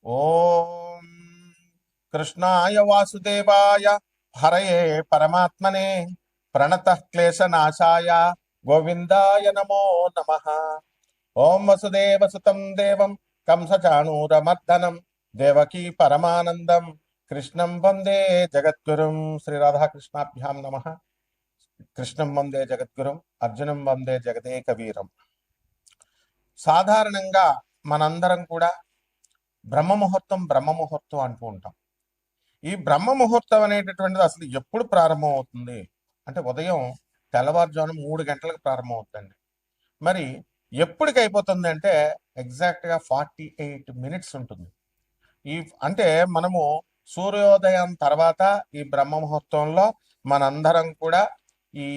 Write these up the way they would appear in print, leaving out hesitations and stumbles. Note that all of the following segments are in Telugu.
ఓం కృష్ణాయ వాసుదేవాయ హరయే పరమాత్మనే ప్రణతః క్లేశనాశాయ గోవిందాయ నమో నమః. ఓం వసుదేవసుతం దేవం కంసచాణూరమర్దనం దేవకీ పరమానందం కృష్ణం వందే జగద్గురుం. శ్రీ రాధాకృష్ణాభ్యాం నమః. కృష్ణం వందే జగద్గురుం, అర్జునం వందే జగదేక వీరం. సాధారణంగా మనందరం కూడా బ్రహ్మముహూర్తం అంటూ ఉంటాం. ఈ బ్రహ్మ ముహూర్తం అనేటటువంటిది అసలు ఎప్పుడు ప్రారంభం అవుతుంది అంటే ఉదయం తెల్లవారుజామున 3 గంటలకు ప్రారంభం అవుతుందండి. మరి ఎప్పటికి అయిపోతుంది అంటే ఎగ్జాక్ట్గా 48 మినిట్స్ ఉంటుంది. ఈ అంటే మనము సూర్యోదయం తర్వాత ఈ బ్రహ్మ ముహూర్తంలో మనందరం కూడా ఈ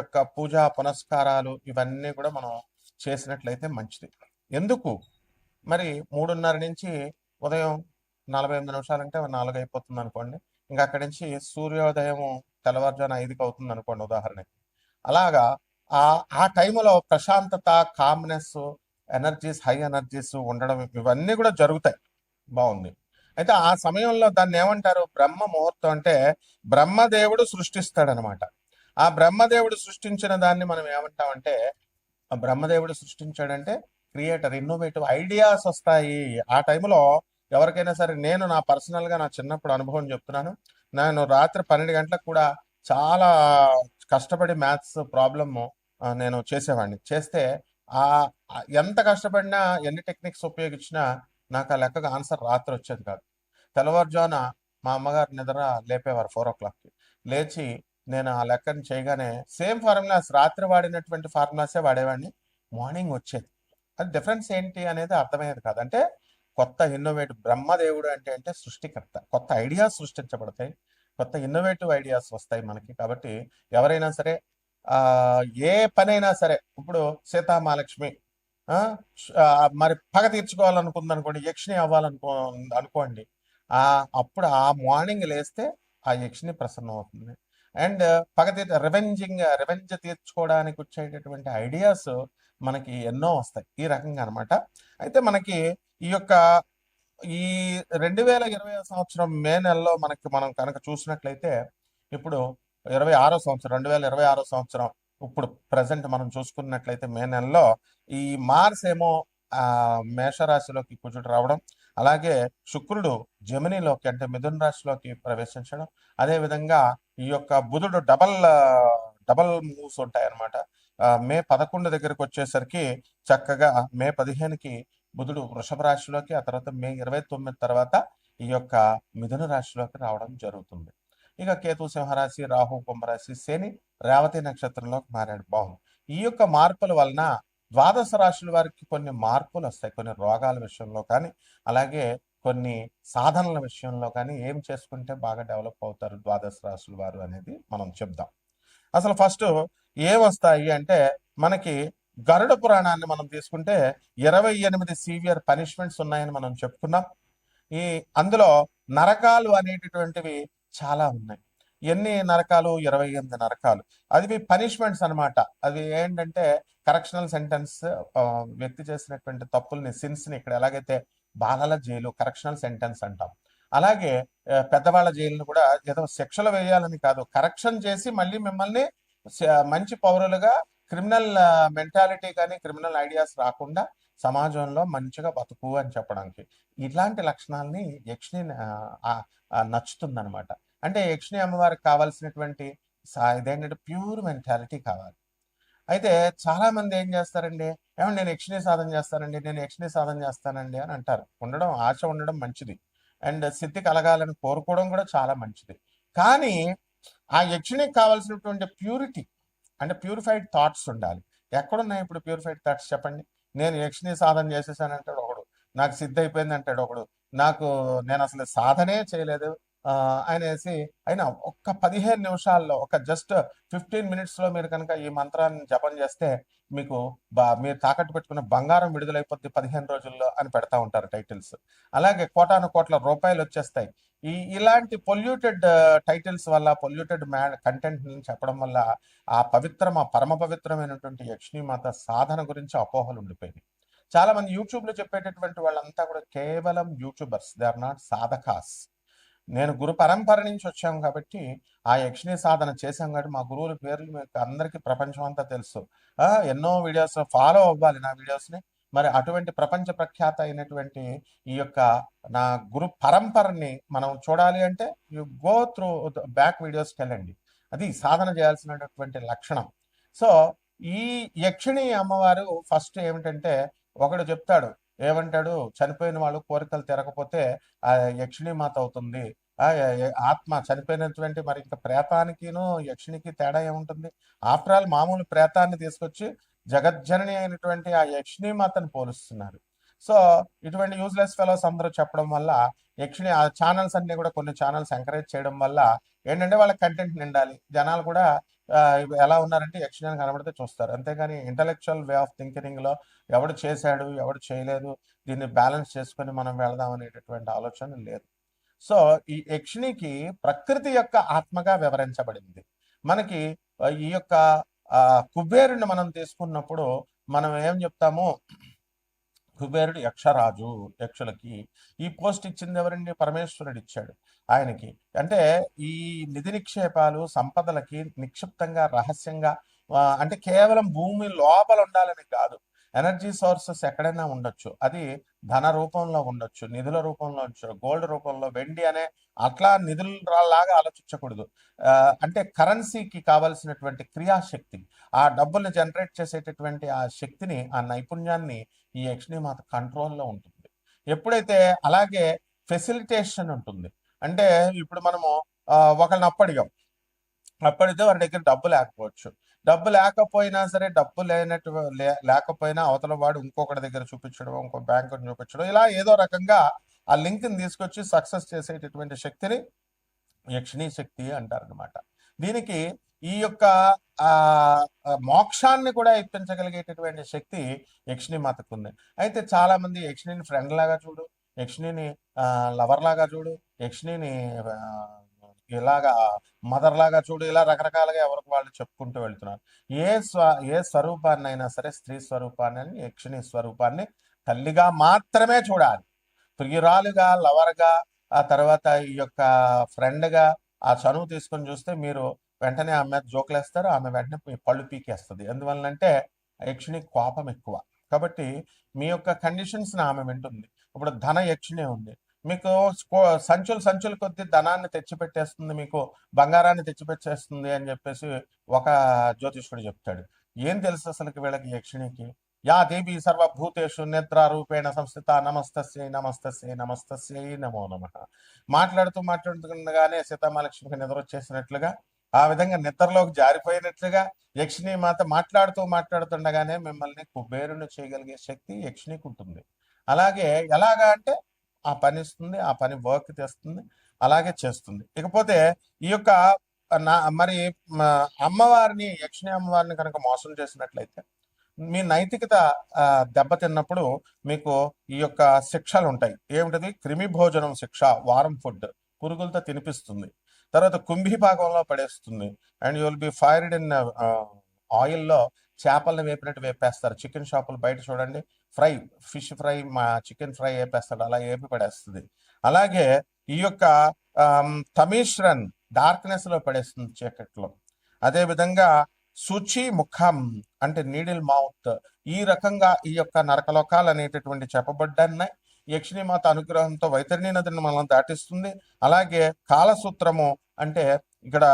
యొక్క పూజా పునస్కారాలు ఇవన్నీ కూడా మనం చేసినట్లయితే మంచిది. ఎందుకు మరి 3:30 నుంచి ఉదయం 48 నిమిషాలు అంటే 4 అయిపోతుంది అనుకోండి. ఇంకా అక్కడి నుంచి సూర్యోదయం తెల్లవారుజామున 5కి అవుతుంది అనుకోండి ఉదాహరణకి. అలాగా ఆ ఆ టైంలో ప్రశాంతత, కామ్నెస్, ఎనర్జీస్, హై ఎనర్జీస్ ఉండడం ఇవన్నీ కూడా జరుగుతాయి. బాగుంది. అయితే ఆ సమయంలో దాన్ని ఏమంటారు? బ్రహ్మ ముహూర్తం అంటే బ్రహ్మదేవుడు సృష్టిస్తాడనమాట. ఆ బ్రహ్మదేవుడు సృష్టించిన దాన్ని మనం ఏమంటామంటే, ఆ బ్రహ్మదేవుడు సృష్టించాడంటే క్రియేటర్, ఇన్నోవేటివ్ ఐడియాస్ వస్తాయి ఆ టైంలో. ఎవరికైనా సరే, నేను నా పర్సనల్గా నా చిన్నప్పుడు అనుభవం చెప్తున్నాను. నేను రాత్రి 12 గంటలకు కూడా చాలా కష్టపడి మ్యాథ్స్ ప్రాబ్లమ్ నేను చేసేవాడిని. చేస్తే ఆ ఎంత కష్టపడినా ఎన్ని టెక్నిక్స్ ఉపయోగించినా నాకు ఆ లెక్కకు ఆన్సర్ రాత్రి వచ్చేది కాదు. తెల్లవారుజామున మా అమ్మగారు నిద్ర లేపేవారు 4 o'clockకి. లేచి నేను ఆ లెక్కని చేయగానే సేమ్ ఫార్ములాస్, రాత్రి వాడినటువంటి ఫార్ములాసే వాడేవాడిని, మార్నింగ్ వచ్చేది. అది డిఫరెన్స్ ఏంటి అనేది అర్థమయ్యేది కాదు. అంటే కొత్త ఇన్నోవేటివ్ బ్రహ్మదేవుడు అంటే సృష్టికర్త. కొత్త ఐడియాస్ సృష్టించబడతాయి, కొత్త ఇన్నోవేటివ్ ఐడియాస్ వస్తాయి మనకి. కాబట్టి ఎవరైనా సరే ఆ ఏ పనైనా సరే, ఇప్పుడు సీతామహాలక్ష్మి ఆ మరి పగ తీర్చుకోవాలనుకుందనుకోండి, యక్షిని అనుకోండి. ఆ అప్పుడు ఆ మార్నింగ్ లేస్తే ఆ యక్షిని ప్రసన్నం అవుతుంది. అండ్ పగ రివెంజ్ తీర్చుకోవడానికి వచ్చేటటువంటి ఐడియాస్ మనకి ఎన్నో వస్తాయి ఈ రకంగా అనమాట. అయితే మనకి ఈ యొక్క ఈ 2020 మే నెలలో మనం కనుక చూసినట్లయితే, ఇప్పుడు 2026 ఇప్పుడు ప్రజెంట్ మనం చూసుకున్నట్లయితే మే నెలలో ఈ మార్స్ ఏమో మేషరాశిలోకి కుజుడు రావడం, అలాగే శుక్రుడు జమినిలోకి అంటే మిథున రాశిలోకి ప్రవేశించడం, అదేవిధంగా ఈ యొక్క బుధుడు డబల్ మూవ్స్ ఉంటాయన్నమాట. మే 11 దగ్గరకు వచ్చేసరికి చక్కగా మే 15కి బుధుడు వృషభ రాశిలోకి, ఆ తర్వాత మే 29 తర్వాత ఈ యొక్క మిథున రాశిలోకి రావడం జరుగుతుంది. ఇక కేతు సింహరాశి, రాహు కుంభరాశి, శని రేవతి నక్షత్రంలోకి మారాడు. బాగుంది. ఈ యొక్క మార్పుల వలన ద్వాదశ రాశుల వారికి కొన్ని మార్పులు వస్తాయి. కొన్ని రోగాల విషయంలో కానీ, అలాగే కొన్ని సాధనల విషయంలో కానీ ఏం చేసుకుంటే బాగా డెవలప్ అవుతారు ద్వాదశ రాశుల వారు అనేది మనం చెప్దాం. అసలు ఫస్ట్ ఏమొస్తాయి అంటే, మనకి గరుడ పురాణాన్ని మనం తీసుకుంటే 28 సీవియర్ పనిష్మెంట్స్ ఉన్నాయని మనం చెప్పుకున్నాం. అందులో నరకాలు అనేటటువంటివి చాలా ఉన్నాయి. ఎన్ని నరకాలు? 28 నరకాలు. అది పనిష్మెంట్స్ అనమాట. అది ఏంటంటే కరెక్షనల్ సెంటెన్స్. వ్యక్తి చేసినటువంటి తప్పుల్ని, సిన్స్ ని ఇక్కడ ఎలాగైతే బాలల జైలు కరెక్షనల్ సెంటెన్స్ అంటాం, అలాగే పెద్దవాళ్ళ జైలును కూడా ఏదో శిక్షలు వేయాలని కాదు, కరెక్షన్ చేసి మళ్ళీ మిమ్మల్ని మంచి పౌరులుగా, క్రిమినల్ మెంటాలిటీ కానీ క్రిమినల్ ఐడియాస్ రాకుండా సమాజంలో మంచిగా బతుకు అని చెప్పడానికి. ఇలాంటి లక్షణాలని యక్షిని నచ్చుతుందనమాట. అంటే యక్షిని అమ్మవారికి కావాల్సినటువంటి ఇదేంటంటే ప్యూర్ మెంటాలిటీ కావాలి. అయితే చాలా మంది ఏం చేస్తారండి, ఏమన్నా నేను యక్షిని సాధన చేస్తానండి, నేను యక్షిని సాధన చేస్తానండి అని అంటారు. ఆశ ఉండడం మంచిది, అండ్ సిద్ధి కలగాలని కోరుకోవడం కూడా చాలా మంచిది. కానీ ఆ యక్షినికి కావాల్సినటువంటి ప్యూరిటీ అంటే ప్యూరిఫైడ్ థాట్స్ ఉండాలి. ఎక్కడున్నాయి ఇప్పుడు ప్యూరిఫైడ్ థాట్స్ చెప్పండి? నేను యక్షిని సాధన చేసేసాను అంటాడు ఒకడు, నాకు సిద్ధి అయిపోయింది అంటాడు ఒకడు, నేను అసలు సాధనే చేయలేదు అనేసి. అయినా ఒక్క 15 నిమిషాల్లో, ఒక జస్ట్ 15 మినిట్స్లో మీరు కనుక ఈ మంత్రాన్ని జపం చేస్తే మీకు మీరు తాకట్టు పెట్టుకున్న బంగారం విడుదలైపోద్ది 15 రోజుల్లో అని పెడతా ఉంటారు టైటిల్స్. అలాగే కోటాను కోట్ల రూపాయలు వచ్చేస్తాయి. ఇలాంటి పొల్యూటెడ్ టైటిల్స్ వల్ల, పొల్యూటెడ్ కంటెంట్ చెప్పడం వల్ల ఆ పరమ పవిత్రమైనటువంటి యక్షిణీ మాత సాధన గురించి అపోహలు ఉండిపోయింది. చాలా మంది యూట్యూబ్ లో చెప్పేటటువంటి వాళ్ళంతా కూడా కేవలం యూట్యూబర్స్, దే ఆర్ నాట్ సాధకాస్. నేను గురు పరంపర నుంచి వచ్చాం కాబట్టి ఆ యక్షిణీ సాధన చేశాం కాబట్టి మా గురువుల పేర్లు మీకు అందరికీ ప్రపంచం అంతా తెలుసు. ఎన్నో వీడియోస్ ఫాలో అవ్వాలి నా వీడియోస్ని. మరి అటువంటి ప్రపంచ ప్రఖ్యాత అయినటువంటి ఈ యొక్క నా గురు పరంపరని మనం చూడాలి అంటే యు గో త్రూ బ్యాక్ వీడియోస్కి వెళ్ళండి. అది సాధన చేయాల్సినటువంటి లక్షణం. సో ఈ యక్షిణి అమ్మవారు ఫస్ట్ ఏమిటంటే, ఒకడు చెప్తాడు, ఏమంటాడు, చనిపోయిన వాళ్ళు కోరికలు తీరకపోతే ఆ యక్షిణి మాత అవుతుంది. ఆత్మ చనిపోయినటువంటి, మరి ఇంకా ప్రేతానికిను యక్షినికి తేడా ఏముంటుంది? ఆఫ్టర్ ఆల్ మామూలు ప్రేతాన్ని తీసుకొచ్చి జగజ్జనని అయినటువంటి ఆ యక్షిణి మాతను పోలుస్తున్నారు. సో ఇటువంటి యూజ్లెస్ ఫెలోస్ అందరూ చెప్పడం వల్ల యక్షిణి ఆ ఛానల్స్ అన్ని కూడా, కొన్ని ఛానల్స్ ఎంకరేజ్ చేయడం వల్ల ఏంటంటే వాళ్ళకి కంటెంట్ నిండాలి, జనాలు కూడా ఎలా ఉన్నారంటే యక్షిణి అని కనబడితే చూస్తారు. అంతేగాని ఇంటలెక్చువల్ వే ఆఫ్ థింకింగ్ లో ఎవడు చేశాడు ఎవడు చేయలేదు, దీన్ని బ్యాలెన్స్ చేసుకొని మనం వెళదాం అనేటటువంటి ఆలోచన లేదు. సో ఈ యక్షిణికి ప్రకృతి యొక్క ఆత్మగా వివరించబడింది. మనకి ఈ యొక్క కుబేరుని మనం తీసుకున్నప్పుడు మనం ఏం చెప్తాము, కుబేరుడు యక్షరాజు, యక్షులకి ఈ పోస్ట్ ఇచ్చింది ఎవరండి? పరమేశ్వరుడు ఇచ్చాడు ఆయనకి. అంటే ఈ నిధి నిక్షేపాలు సంపదలకి నిక్షిప్తంగా రహస్యంగా, అంటే కేవలం భూమి లోపల ఉండాలని కాదు, ఎనర్జీ సోర్సెస్ ఎక్కడైనా ఉండొచ్చు. అది ధన రూపంలో ఉండొచ్చు, నిధుల రూపంలో ఉండొచ్చు, గోల్డ్ రూపంలో, వెండి అనే అట్లా నిధులలాగా ఆలోచించకూడదు. అంటే కరెన్సీకి కావలసినటువంటి క్రియాశక్తి, ఆ డబ్బుల్ని జనరేట్ చేసేటటువంటి ఆ శక్తిని, ఆ నైపుణ్యాన్ని ఈ యక్షిణి మాత కంట్రోల్లో ఉంటుంది. ఎప్పుడైతే అలాగే ఫెసిలిటేషన్ ఉంటుంది, అంటే ఇప్పుడు మనము ఒకళ్ళని అప్పడితే వారి దగ్గర డబ్బు లేకపోవచ్చు, డబ్బు లేకపోయినా సరే, డబ్బు లేకపోయినా అవతల వాడు ఇంకొకటి దగ్గర చూపించడం, ఇంకో బ్యాంకు చూపించడం, ఇలా ఏదో రకంగా ఆ లింక్ని తీసుకొచ్చి సక్సెస్ చేసేటటువంటి శక్తిని యక్షిణీ శక్తి అంటారనమాట. దీనికి ఈ యొక్క మోక్షాన్ని కూడా ఇప్పించగలిగేటటువంటి శక్తి యక్షిణి మాతకు ఉంది. అయితే చాలా మంది యక్షిణిని ఫ్రెండ్ లాగా చూడు, యక్షిణిని లవర్ లాగా చూడు, యక్షిణిని ఇలాగా మదర్ లాగా చూడు, ఇలా రకరకాలుగా ఎవరికి వాళ్ళు చెప్పుకుంటూ వెళ్తున్నారు. ఏ స్వరూపాన్ని అయినా సరే, స్త్రీ స్వరూపాన్ని, యక్షిణి స్వరూపాన్ని తల్లిగా మాత్రమే చూడాలి. ప్రియురాలుగా, లవర్గా, ఆ తర్వాత ఈ యొక్క ఫ్రెండ్గా ఆ చనువు తీసుకొని చూస్తే మీరు వెంటనే ఆమె మీద జోకులేస్తారు, ఆమె వెంటనే మీ పళ్ళు పీకేస్తుంది. ఎందువల్లంటే యక్షిణి కోపం ఎక్కువ. కాబట్టి మీ యొక్క కండిషన్స్ని ఆమె వింటుంది. ఇప్పుడు ధన యక్షిణి ఉంది, మీకు సంచులు కొద్ది ధనాన్ని తెచ్చిపెట్టేస్తుంది, మీకు బంగారాన్ని తెచ్చిపెట్టేస్తుంది అని చెప్పేసి ఒక జ్యోతిష్కుడు చెప్తాడు. ఏం తెలుసు అసలుకి వీళ్ళకి యక్షిణికి? యా దేవి సర్వభూతేషు నిద్రా రూపేణ సంస్థిత నమస్తస్యై నమస్తస్యై నమస్తస్యై నమో నమః. మాట్లాడుతుండగానే సీతామహాలక్ష్మికి నిద్ర వచ్చేసినట్లుగా, ఆ విధంగా నిద్రలోకి జారిపోయినట్లుగా యక్షిణి మాత మాట్లాడుతుండగానే మిమ్మల్ని కుబేరుని చేయగలిగే శక్తి యక్షిణికి ఉంటుంది. అలాగే ఎలాగా అంటే ఆ పని ఇస్తుంది, ఆ పని వర్క్ తెస్తుంది, అలాగే చేస్తుంది. ఇకపోతే ఈ యొక్క మరి అమ్మవారిని, యక్షిణి అమ్మవారిని కనుక మోసం చేసినట్లయితే మీ నైతికత దెబ్బతిన్నప్పుడు మీకు ఈ యొక్క శిక్షలు ఉంటాయి. ఏమిటది? క్రిమి భోజనం శిక్ష, వారం ఫుడ్, పురుగులతో తినిపిస్తుంది. తర్వాత కుంభీ భాగంలో పడేస్తుంది. And you will be fired in ఆయిల్లో చేపలను వేపినట్టు వేపేస్తారు. చికెన్ షాపులు బయట చూడండి, ఫిష్ ఫ్రై, మా చికెన్ ఫ్రై వేపేస్తాడు, అలా ఏపి పడేస్తుంది. అలాగే ఈ యొక్క తమీశ్రన్ డార్క్నెస్ లో పడేస్తుంది, చీకట్లో. అదే విధంగా శుచి ముఖం అంటే నీడిల్ మౌత్, ఈ రకంగా ఈ యొక్క నరకలోకాలు అనేటటువంటి చెప్పబడ్డాయి. యక్షిణి మాత అనుగ్రహంతో వైతరణి నదిని మనం దాటిస్తుంది. అలాగే కాలసూత్రము అంటే ఇక్కడ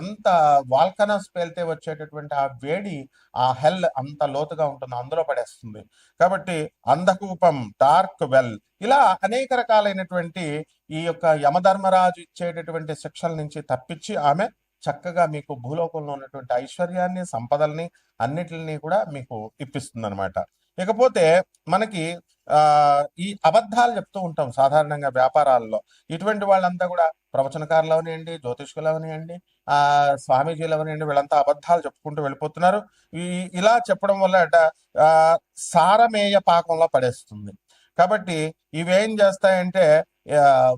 ఎంత వాల్కనస్ పేలితే వచ్చేటటువంటి ఆ వేడి, ఆ హెల్ అంత లోతుగా ఉంటుంది, అందులో పడేస్తుంది. కాబట్టి అంధకూపం, డార్క్ వెల్, ఇలా అనేక రకాలైనటువంటి ఈ యొక్క యమధర్మరాజు ఇచ్చేటటువంటి శిక్షల నుంచి తప్పించి ఆమె చక్కగా మీకు భూలోకంలో ఉన్నటువంటి ఐశ్వర్యాన్ని, సంపదల్ని అన్నిటిని కూడా మీకు ఇప్పిస్తుంది అనమాట. ఇకపోతే మనకి ఈ అబద్ధాలు చెప్తూ ఉంటాం సాధారణంగా వ్యాపారాల్లో. ఇటువంటి వాళ్ళంతా కూడా ప్రవచనకారులు అవనివ్వండి, జ్యోతిష్కులు అవనివ్వండి, స్వామీజీలు అవనివ్వండి, వీళ్ళంతా అబద్ధాలు చెప్పుకుంటూ వెళ్ళిపోతున్నారు. ఇలా చెప్పడం వల్ల సారమేయ పాకంలో పడేస్తుంది. కాబట్టి ఇవేం చేస్తాయంటే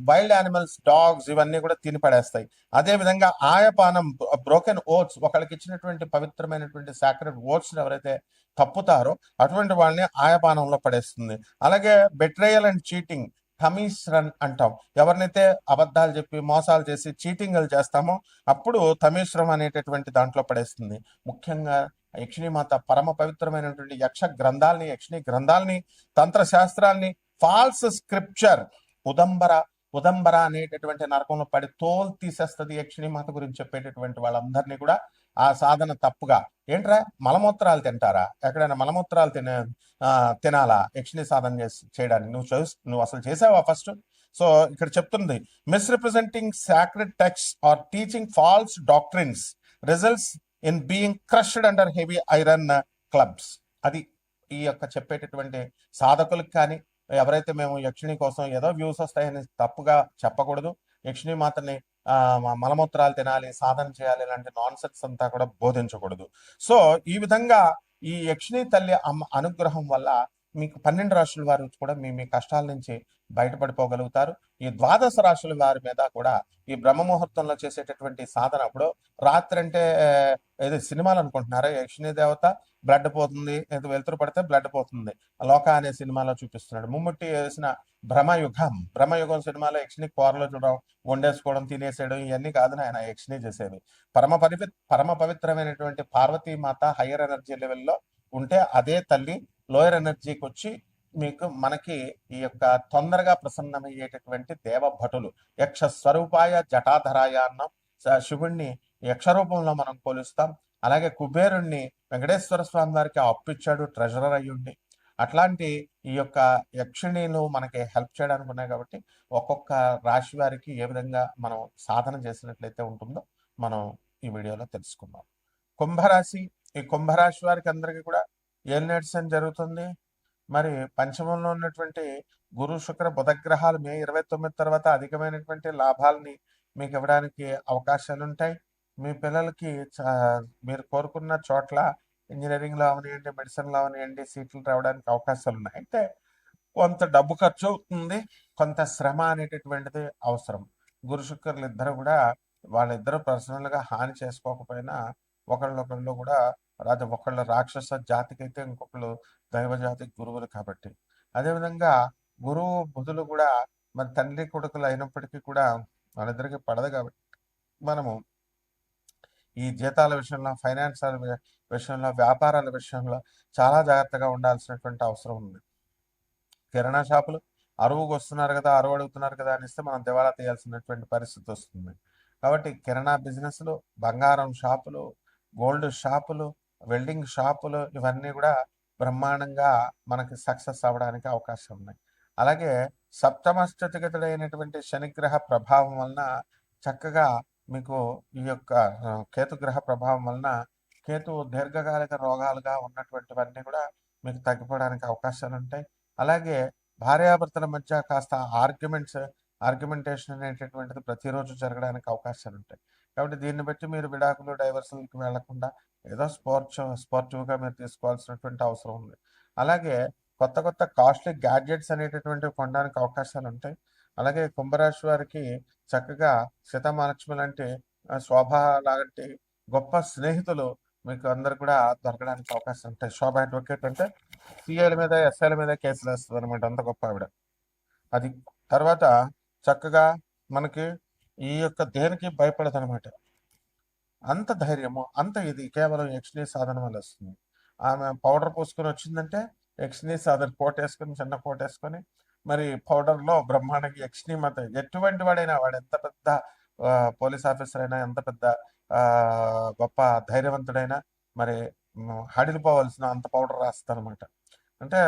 వైల్డ్ యానిమల్స్, డాగ్స్ ఇవన్నీ కూడా తిని పడేస్తాయి. అదే విధంగా ఆయపానం, బ్రోకెన్ ఓట్స్, ఒకళ్ళకి ఇచ్చినటువంటి పవిత్రమైనటువంటి సాక్రెడ్ ఓట్స్ ఎవరైతే తప్పుతారో అటువంటి వాళ్ళని ఆయపానంలో పడేస్తుంది. అలాగే బెట్రేయల్ అండ్ చీటింగ్, తమీస్ రన్ అంటాం. ఎవరినైతే అబద్ధాలు చెప్పి మోసాలు చేసి చీటింగ్లు చేస్తామో అప్పుడు తమీశ్రం అనేటటువంటి దాంట్లో పడేస్తుంది. ముఖ్యంగా యక్షిణీమాత పరమ పవిత్రమైనటువంటి యక్షిణీ గ్రంథాలని, తంత్ర శాస్త్రాల్ని, ఫాల్స్ స్క్రిప్చర్, ఉదంబర ఉదంబర అనేటటువంటి నరకంలో పడి తోలు తీసేస్తుంది. యక్షిణీమాత గురించి చెప్పేటటువంటి వాళ్ళందరినీ కూడా ఆ సాధన తప్పుగా, ఏంట్రా మలమూత్రాలు తింటారా, ఎక్కడైనా మలమూత్రాలు తినాలా యక్షిణీ సాధన చేయడానికి? నువ్వు అసలు చేసావా ఫస్ట్? సో ఇక్కడ చెప్తుంది, misrepresenting sacred text or teaching false doctrines results in being crushed under heavy iron clubs. అది ఈ యొక్క చెప్పేటటువంటి సాధకులకు కానీ, ఎవరైతే మేము యక్షిణి కోసం ఏదో వ్యూస్ వస్తాయని తప్పుగా చెప్పకూడదు. యక్షిణి మాతని మలమూత్రాలు తినాలి, సాధన చేయాలి, ఇలాంటి నాన్ సెన్స్ అంతా కూడా బోధించకూడదు. సో ఈ విధంగా ఈ యక్షిణి తల్లి అనుగ్రహం వల్ల మీకు 12 రాశుల వారు కూడా మీ కష్టాల నుంచి బయటపడిపోగలుగుతారు. ఈ 12 రాశుల వారి మీద కూడా ఈ బ్రహ్మ ముహూర్తంలో చేసేటటువంటి సాధన, అప్పుడు రాత్రి అంటే ఏదో సినిమాలు అనుకుంటున్నారా, యక్షిణీ దేవత బ్లడ్ పోతుంది, ఏదో వెలుతురు పడితే బ్లడ్ పోతుంది, లోక అనే సినిమాలో చూపిస్తున్నాడు. ముమ్ముట్టి వేసిన బ్రహ్మయుగం సినిమాలో యక్షిణి కూరలో చూడడం, వండేసుకోవడం, తినేసేయడం ఇవన్నీ కాదు ఆయన యక్షిణి చేసేది. పరమ పవిత్రమైనటువంటి పార్వతీమాత హయ్యర్ ఎనర్జీ లెవెల్లో ఉంటే అదే తల్లి లోయర్ ఎనర్జీకి వచ్చి మనకి ఈ యొక్క తొందరగా ప్రసన్నమయ్యేటటువంటి దేవభటులు. యక్ష స్వరూపాయ జటాధరాయ అన్నాం. శివుణ్ణి యక్ష రూపంలో మనం పోలుస్తాం. అలాగే కుబేరుణ్ణి వెంకటేశ్వర స్వామి వారికి అప్పిచ్చాడు, ట్రెజరర్ అయ్యుండి. అట్లాంటి ఈ యొక్క యక్షిణీలు మనకి హెల్ప్ చేయడానికి ఉన్నాయి. కాబట్టి ఒక్కొక్క రాశి వారికి ఏ విధంగా మనం సాధన చేసినట్లయితే ఉంటుందో మనం ఈ వీడియోలో తెలుసుకుందాం. కుంభరాశి, ఈ కుంభరాశి వారికి అందరికీ కూడా ఏలినాటి శని జరుగుతుంది. మరి పంచమంలో ఉన్నటువంటి గురు శుక్ర బుధగ్రహాలు మే 29 తర్వాత అధికమైనటువంటి లాభాలని మీకు ఇవ్వడానికి అవకాశాలు ఉంటాయి. మీ పిల్లలకి మీరు కోరుకున్న చోట్ల ఇంజనీరింగ్లో అవనివ్వండి, మెడిసిన్లో అవనివ్వండి, సీట్లు రావడానికి అవకాశాలు ఉన్నాయి. అంటే కొంత డబ్బు ఖర్చు అవుతుంది, కొంత శ్రమ అనేటటువంటిది అవసరం. గురు శుక్రులు ఇద్దరు కూడా వాళ్ళిద్దరూ పర్సనల్గా హాని చేసుకోకపోయినా ఒకళ్ళు కూడా ఒకళ్ళు రాక్షస జాతికి అయితే ఇంకొకళ్ళు దైవ జాతికి గురువులు కాబట్టి. అదేవిధంగా గురువు బుధులు కూడా మరి తండ్రి కొడుకులు అయినప్పటికీ కూడా వాళ్ళిద్దరికి పడదు. కాబట్టి మనము ఈ జీతాల విషయంలో, ఫైనాన్షియల్ విషయంలో, వ్యాపారాల విషయంలో చాలా జాగ్రత్తగా ఉండాల్సినటువంటి అవసరం ఉంది. కిరాణా షాపులు అరువుకు వస్తున్నారు కదా, అరువు అడుగుతున్నారు కదా అని ఇస్తే మనం దివాళా తీయాల్సినటువంటి పరిస్థితి వస్తుంది. కాబట్టి కిరాణా బిజినెస్లు, బంగారం షాపులు, గోల్డ్ షాపులు, వెల్డింగ్ షాపులు ఇవన్నీ కూడా బ్రహ్మాండంగా మనకి సక్సెస్ అవ్వడానికి అవకాశం ఉన్నాయి. అలాగే సప్తమ స్థితిగతుడైనటువంటి శనిగ్రహ ప్రభావం వలన చక్కగా మీకు ఈ యొక్క కేతుగ్రహ ప్రభావం వలన దీర్ఘకాలిక రోగాలుగా ఉన్నటువంటివన్నీ కూడా మీకు తగ్గిపోవడానికి అవకాశాలు ఉంటాయి. అలాగే భార్యాభర్తల మధ్య కాస్త ఆర్గ్యుమెంటేషన్ అనేటటువంటిది ప్రతిరోజు జరగడానికి అవకాశాలు ఉంటాయి. కాబట్టి దీన్ని బట్టి మీరు విడాకులు, డైవర్సులకు వెళ్లకుండా ఏదో స్పోర్టివ్గా మీరు తీసుకోవాల్సినటువంటి అవసరం ఉంది. అలాగే కొత్త కాస్ట్లీ గ్యాడ్జెట్స్ అనేటటువంటివి కొనడానికి అవకాశాలు ఉంటాయి. అలాగే కుంభరాశి వారికి చక్కగా సీతామహాలక్ష్మి లాంటి, శోభ లాంటి గొప్ప స్నేహితులు మీకు అందరు కూడా దొరకడానికి అవకాశం ఉంటాయి. శోభ అడ్వకేట్ అంటే సిఐల మీద, ఎస్ఐల మీద కేసులు వేస్తుంది అనమాట, అంత గొప్ప ఆవిడ. అది తర్వాత చక్కగా మనకి ఈ యొక్క దేనికి భయపడదు అనమాట. అంత ధైర్యము, అంత ఇది కేవలం యక్షిణీ సాధన వల్ల వస్తుంది. ఆమె పౌడర్ పూసుకొని వచ్చిందంటే యక్షిణీ సాధన చిన్న కోట్ వేసుకొని మరి పౌడర్లో బ్రహ్మాండంగా యక్షిణీ మాత, ఎటువంటి వాడైనా, వాడు ఎంత పెద్ద పోలీస్ ఆఫీసర్ అయినా, ఎంత పెద్ద గొప్ప ధైర్యవంతుడైనా మరి హడిలిపోవలసిన అంత పౌడర్ రాస్తారనమాట. అంటే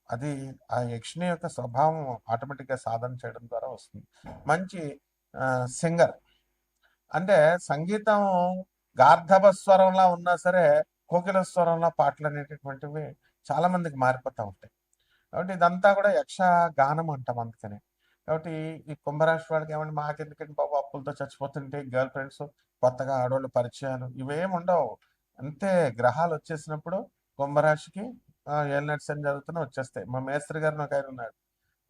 అది ఆ యక్షిణి యొక్క స్వభావం ఆటోమేటిక్గా సాధన చేయడం ద్వారా వస్తుంది. మంచి సింగర్ అంటే సంగీతం గార్ధబ స్వరంలా ఉన్నా సరే కోకిల స్వరంలో పాటలు అనేటటువంటివి చాలా మందికి మారిపోతూ ఉంటాయి. కాబట్టి ఇదంతా కూడా యక్ష గానం అంటాం అందుకని. కాబట్టి ఈ కుంభరాశి వాళ్ళకి ఏమంటే మాకెందుకంటే బాబు అప్పులతో చచ్చిపోతుంటే గర్ల్ ఫ్రెండ్స్, కొత్తగా ఆడవాళ్ళు పరిచయాలు ఇవేమి ఉండవు. అంతే గ్రహాలు వచ్చేసినప్పుడు కుంభరాశికి ఏలినాటి శని జరుగుతున్నా వచ్చేస్తాయి. మా మేస్త్రి గారిని ఒక ఆయన ఉన్నాడు,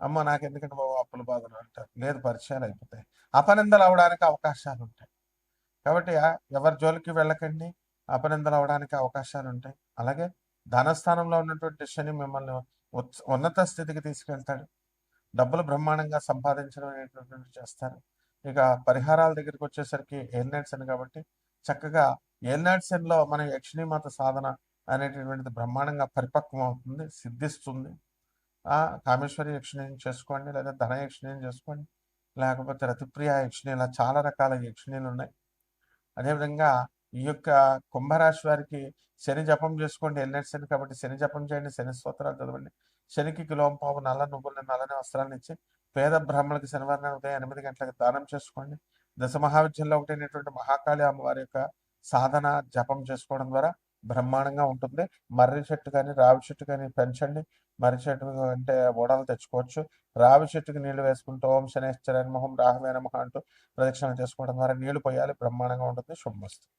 అమ్మో నాకెందుకంటే బాబు అప్పుల బాధలు అంటారు. లేదు, పరిచయాలు అయిపోతాయి. అపనిందలు అవడానికి అవకాశాలు ఉంటాయి. కాబట్టి ఎవరి జోలికి వెళ్ళకండి. అపనిందలు అవడానికి అవకాశాలు ఉంటాయి. అలాగే ధనస్థానంలో ఉన్నటువంటి శని మిమ్మల్ని ఉన్నత స్థితికి తీసుకెళ్తాడు. డబ్బులు బ్రహ్మాండంగా సంపాదించడం అనేటటువంటివి చేస్తారు. ఇక పరిహారాల దగ్గరికి వచ్చేసరికి ఏలినాటి శని కాబట్టి చక్కగా ఏలినాటి శనిలో మన యక్షిణీమాత సాధన అనేటటువంటిది బ్రహ్మాండంగా పరిపక్వం అవుతుంది, సిద్ధిస్తుంది. కామేశ్వరి యక్షిణిని చేసుకోండి, లేదా ధన యక్షిణిని చేసుకోండి, లేకపోతే రతిప్రియ యక్షిణి, ఇలా చాలా రకాల యక్షిణీలు ఉన్నాయి. అదేవిధంగా ఈ యొక్క కుంభరాశి వారికి శని జపం చేసుకోండి. ఎన్నెట్ శని కాబట్టి శని జపం చేయండి, శని స్తోత్రాలు చదవండి. శనికి కిలోంపావు నల్ల నువ్వుల్ని, నల్లని వస్త్రాలను ఇచ్చి పేద బ్రాహ్మణులకి శనివారం ఉదయం 8 గంటలకు దానం చేసుకోండి. దశ మహావిద్యల్లో ఒకటైనటువంటి మహాకాళి అమ్మవారి యొక్క సాధన జపం చేసుకోవడం ద్వారా బ్రహ్మాండంగా ఉంటుంది. మర్రి చెట్టు కానీ రావి చెట్టు కానీ పెంచండి. మర్రి చెట్టు అంటే ఓడలు తెచ్చుకోవచ్చు. రావి చెట్టుకి నీళ్లు వేసుకుంటూ ఓం శనేశ్వరాయ నమః, రాహవే నమః అంటూ ప్రదక్షిణలు చేసుకోవడం ద్వారా నీళ్లు పోయాలి. బ్రహ్మాండంగా ఉంటుంది. శుభమస్తు.